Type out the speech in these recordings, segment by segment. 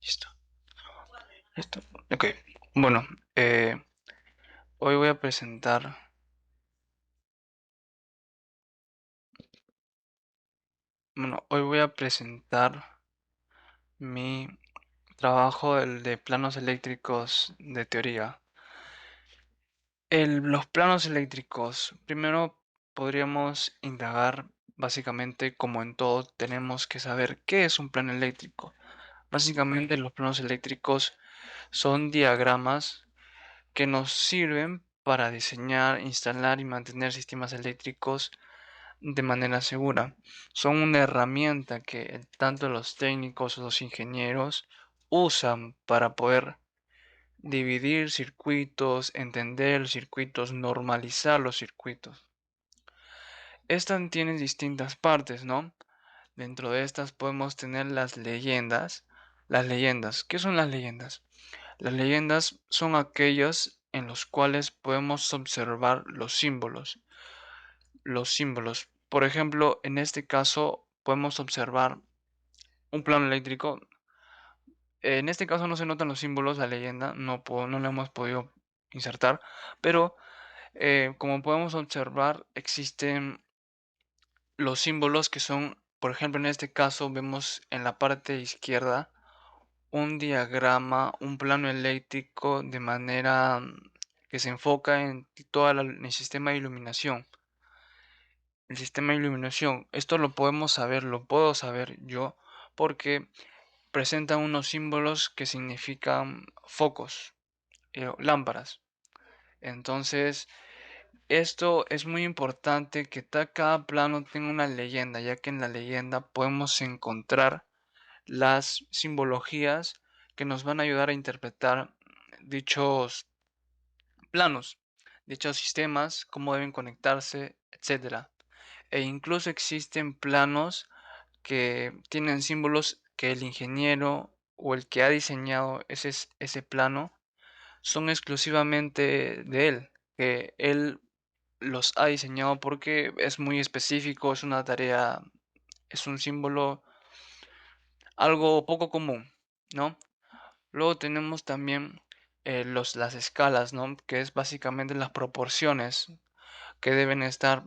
Listo. Listo. Ok. Bueno, eh, hoy voy a presentar. Hoy voy a presentar mi trabajo, el de planos eléctricos de teoría. Los planos eléctricos. Primero podríamos indagar, básicamente, como en todo, tenemos que saber qué es un plano eléctrico. Básicamente, los planos eléctricos son diagramas que nos sirven para diseñar, instalar y mantener sistemas eléctricos de manera segura. Son una herramienta que tanto los técnicos o los ingenieros usan para poder dividir circuitos, entender circuitos, normalizar los circuitos. Estas tienen distintas partes, ¿no? Dentro de estas podemos tener las leyendas. Las leyendas, ¿qué son las leyendas? Las leyendas son aquellas en los cuales podemos observar los símbolos. Los símbolos. Por ejemplo, en este caso podemos observar un plano eléctrico. En este caso no se notan los símbolos, la leyenda, no la hemos podido insertar, pero como podemos observar, existen los símbolos que son, por ejemplo, en este caso vemos en la parte izquierda un diagrama, un plano eléctrico de manera que se enfoca en todo el sistema de iluminación. El sistema de iluminación, esto lo podemos saber, lo puedo saber yo, porque presenta unos símbolos que significan focos, lámparas. Entonces, esto es muy importante que cada plano tenga una leyenda, ya que en la leyenda podemos encontrar las simbologías que nos van a ayudar a interpretar dichos planos, dichos sistemas, cómo deben conectarse, etcétera. E incluso existen planos que tienen símbolos que el ingeniero o el que ha diseñado ese plano son exclusivamente de él, que él los ha diseñado porque es muy específico, es una tarea, es un símbolo algo poco común, ¿no? Luego tenemos también las escalas, ¿no? Que es básicamente las proporciones que deben estar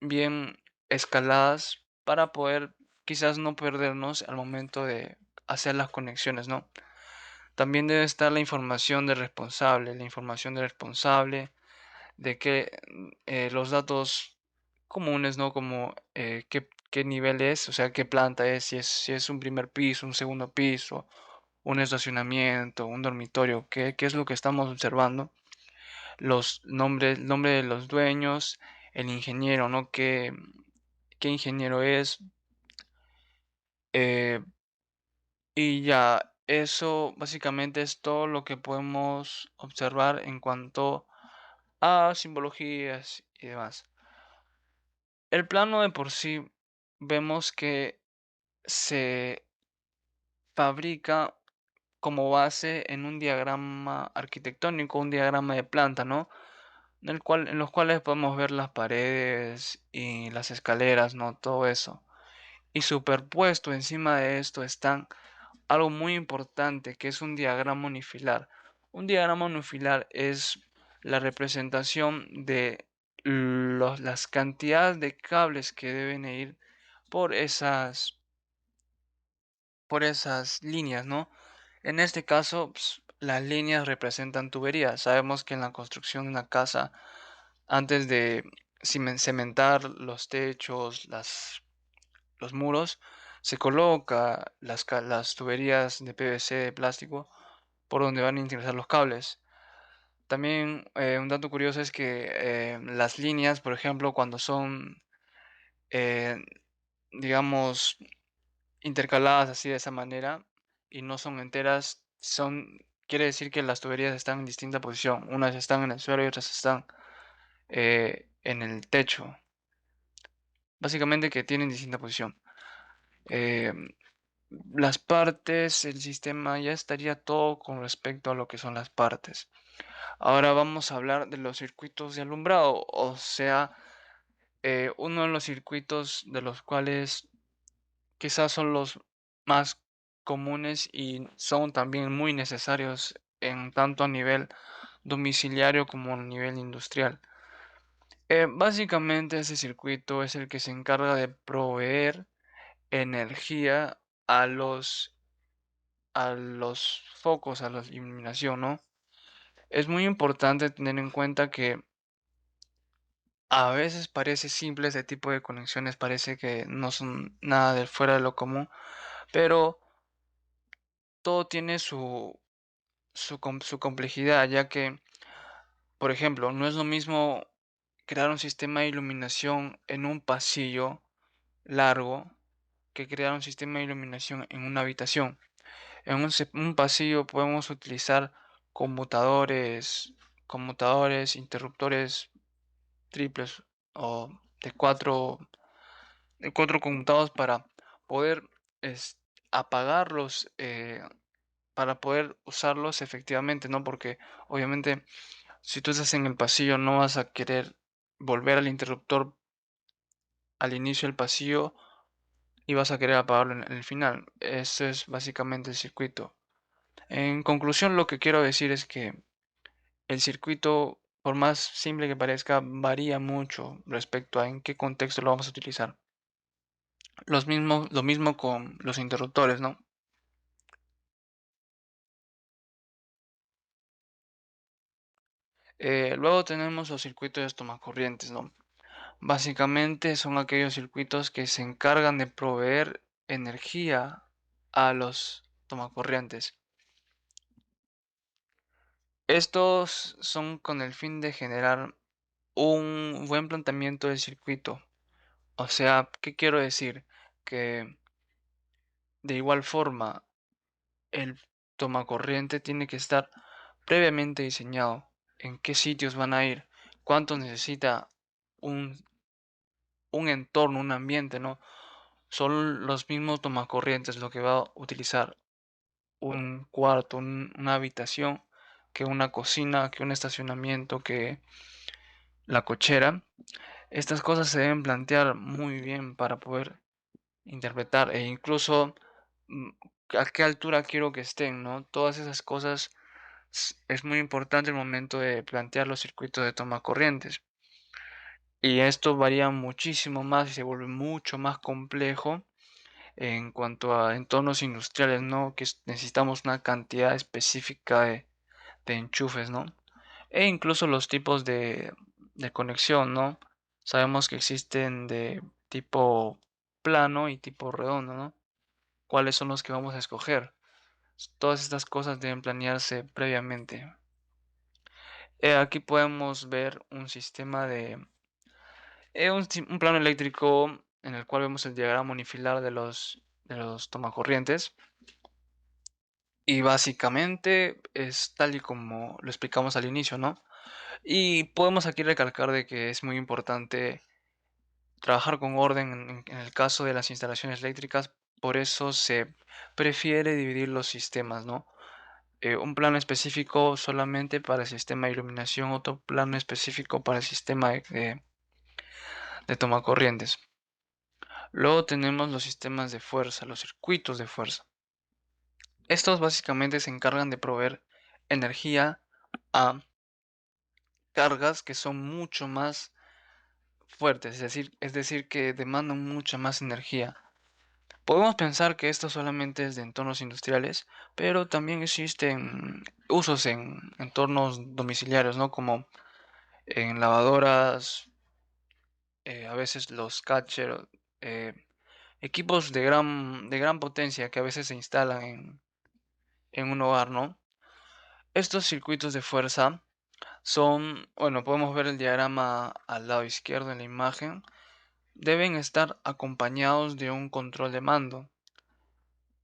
bien escaladas para poder quizás no perdernos al momento de hacer las conexiones, ¿no? También debe estar la información del responsable, de que los datos comunes, ¿no? Como qué nivel es, o sea, qué planta es, si es un primer piso, un segundo piso, un estacionamiento, un dormitorio, qué es lo que estamos observando, los nombres, el nombre de los dueños, el ingeniero, ¿no? Qué ingeniero es, eh, y ya, eso básicamente es todo lo que podemos observar en cuanto a simbologías y demás. El plano de por sí vemos que se fabrica como base en un diagrama arquitectónico, un diagrama de planta, ¿no? En los cuales podemos ver las paredes y las escaleras, ¿no? Todo eso. Y superpuesto encima de esto están algo muy importante que es un diagrama unifilar. Un diagrama unifilar es la representación de las cantidades de cables que deben ir por por esas líneas, ¿no? En este caso, las líneas representan tuberías. Sabemos que en la construcción de una casa, antes de cementar los techos, los muros, se coloca las tuberías de PVC de plástico por donde van a ingresar los cables. También un dato curioso es que las líneas, por ejemplo, cuando son, eh, digamos, intercaladas así de esa manera y no son enteras, quiere decir que las tuberías están en distinta posición. Unas están en el suelo y otras están en el techo. Básicamente que tienen distinta posición. Eh, las partes, el sistema, ya estaría todo con respecto a lo que son las partes. Ahora vamos a hablar de los circuitos de alumbrado, o sea, uno de los circuitos de los cuales quizás son los más comunes y son también muy necesarios en tanto a nivel domiciliario como a nivel industrial. Básicamente ese circuito es el que se encarga de proveer energía a los focos, a la iluminación, ¿no? Es muy importante tener en cuenta que a veces parece simple este tipo de conexiones, parece que no son nada de fuera de lo común, pero todo tiene su complejidad, ya que, por ejemplo, no es lo mismo crear un sistema de iluminación en un pasillo largo que crear un sistema de iluminación en una habitación. En un pasillo podemos utilizar conmutadores, interruptores triples o de cuatro conmutados para poder es- apagarlos, para poder usarlos efectivamente, ¿no? Porque obviamente si tú estás en el pasillo no vas a querer volver al interruptor al inicio del pasillo y vas a querer apagarlo en el final. Eso es básicamente el circuito. En conclusión, lo que quiero decir es que el circuito, por más simple que parezca, varía mucho respecto a en qué contexto lo vamos a utilizar. Lo mismo con los interruptores, ¿no? Luego tenemos los circuitos de tomacorrientes, ¿no? Básicamente son aquellos circuitos que se encargan de proveer energía a los tomacorrientes. Estos son con el fin de generar un buen planteamiento del circuito. O sea, ¿qué quiero decir? Que de igual forma el tomacorriente tiene que estar previamente diseñado. En qué sitios van a ir, cuánto necesita un, un entorno, un ambiente, ¿no? Son los mismos tomacorrientes lo que va a utilizar un cuarto, una habitación, que una cocina, que un estacionamiento, que la cochera. Estas cosas se deben plantear muy bien para poder interpretar e incluso mm, a qué altura quiero que estén, ¿no? Todas esas cosas es muy importante el momento de plantear los circuitos de toma corrientes. Y esto varía muchísimo más y se vuelve mucho más complejo en cuanto a entornos industriales, ¿no? Que necesitamos una cantidad específica de enchufes, ¿no? E incluso los tipos de conexión, ¿no? Sabemos que existen de tipo plano y tipo redondo, ¿no? ¿Cuáles son los que vamos a escoger? Todas estas cosas deben planearse previamente. Aquí podemos ver un sistema un plano eléctrico en el cual vemos el diagrama unifilar de los tomacorrientes. Y básicamente es tal y como lo explicamos al inicio, ¿no? Y podemos aquí recalcar de que es muy importante trabajar con orden en el caso de las instalaciones eléctricas, por eso se prefiere dividir los sistemas, ¿no? Un plano específico solamente para el sistema de iluminación, otro plano específico para el sistema de tomacorrientes. Luego tenemos los sistemas de fuerza, los circuitos de fuerza. Estos básicamente se encargan de proveer energía a cargas que son mucho más fuertes, es decir, que demandan mucha más energía. Podemos pensar que esto solamente es de entornos industriales, pero también existen usos en entornos domiciliarios, ¿no? Como en lavadoras, a veces los catcher, eh, equipos de gran potencia que a veces se instalan en un hogar, ¿no? Estos circuitos de fuerza son, bueno, podemos ver el diagrama al lado izquierdo en la imagen, deben estar acompañados de un control de mando,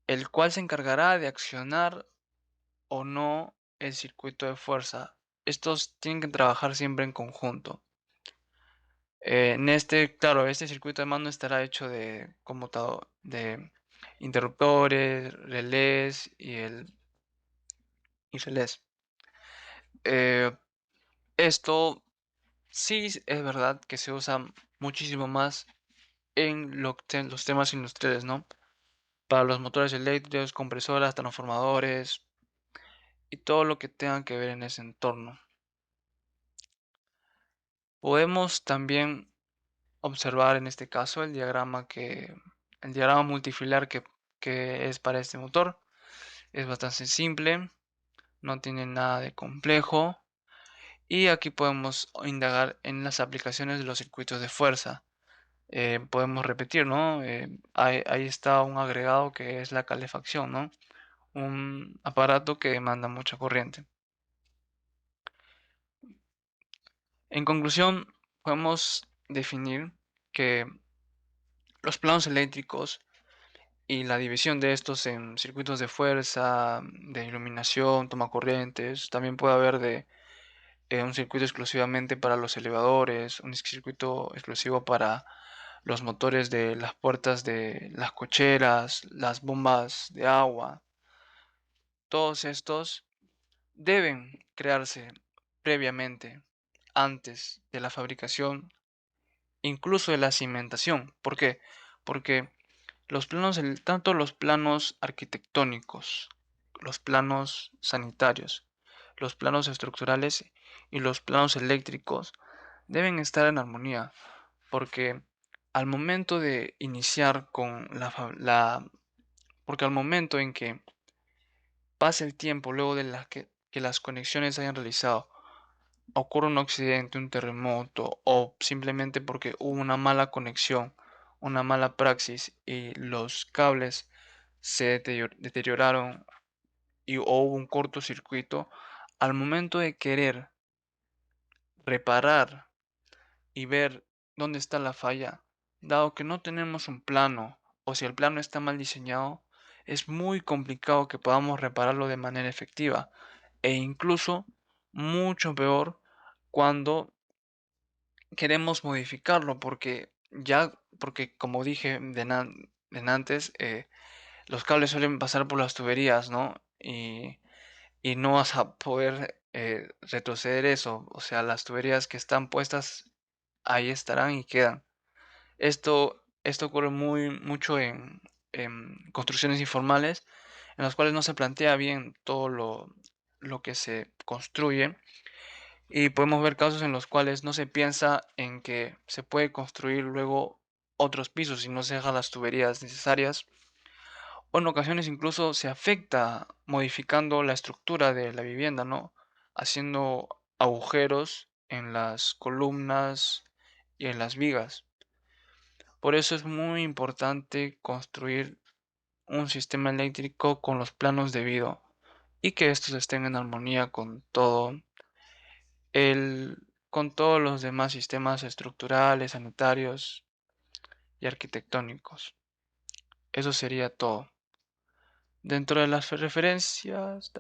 el cual se encargará de accionar o no el circuito de fuerza. Estos tienen que trabajar siempre en conjunto. Claro, este circuito de mando estará hecho de conmutador, de interruptores, relés y relés. Eh, Esto sí es verdad que se usa muchísimo más en los temas industriales, ¿no? para los motores eléctricos, compresoras, transformadores y todo lo que tenga que ver en ese entorno. Podemos también observar en este caso el diagrama multifilar que es para este motor. Es bastante simple, no tiene nada de complejo. Y aquí podemos indagar en las aplicaciones de los circuitos de fuerza. Podemos repetir, ¿no? Ahí está un agregado que es la calefacción, ¿no? Un aparato que demanda mucha corriente. En conclusión, podemos definir que los planos eléctricos y la división de estos en circuitos de fuerza, de iluminación, toma corrientes, también puede haber de un circuito exclusivamente para los elevadores, un circuito exclusivo para los motores de las puertas de las cocheras, las bombas de agua. Todos estos deben crearse previamente, antes de la fabricación, incluso de la cimentación. ¿Por qué? Porque tanto los planos arquitectónicos, los planos sanitarios, los planos estructurales y los planos eléctricos deben estar en armonía, porque al momento de iniciar con porque al momento en que pase el tiempo luego de que las conexiones se hayan realizado, ocurre un accidente, un terremoto o simplemente porque hubo una mala conexión, una mala praxis y los cables se deterioraron o hubo un cortocircuito, al momento de querer reparar y ver dónde está la falla, dado que no tenemos un plano o si el plano está mal diseñado, es muy complicado que podamos repararlo de manera efectiva e incluso mucho peor cuando queremos modificarlo porque como dije antes, los cables suelen pasar por las tuberías, ¿no? Y no vas a poder retroceder eso. O sea, las tuberías que están puestas ahí estarán y quedan. Esto ocurre mucho en construcciones informales, en las cuales no se plantea bien todo lo que se construye. Y podemos ver casos en los cuales no se piensa en que se puede construir luego otros pisos y no se dejan las tuberías necesarias. O en ocasiones incluso se afecta modificando la estructura de la vivienda, ¿no? Haciendo agujeros en las columnas y en las vigas. Por eso es muy importante construir un sistema eléctrico con los planos debido y que estos estén en armonía con todos los demás sistemas estructurales, sanitarios y arquitectónicos. Eso sería todo. Dentro de las referencias,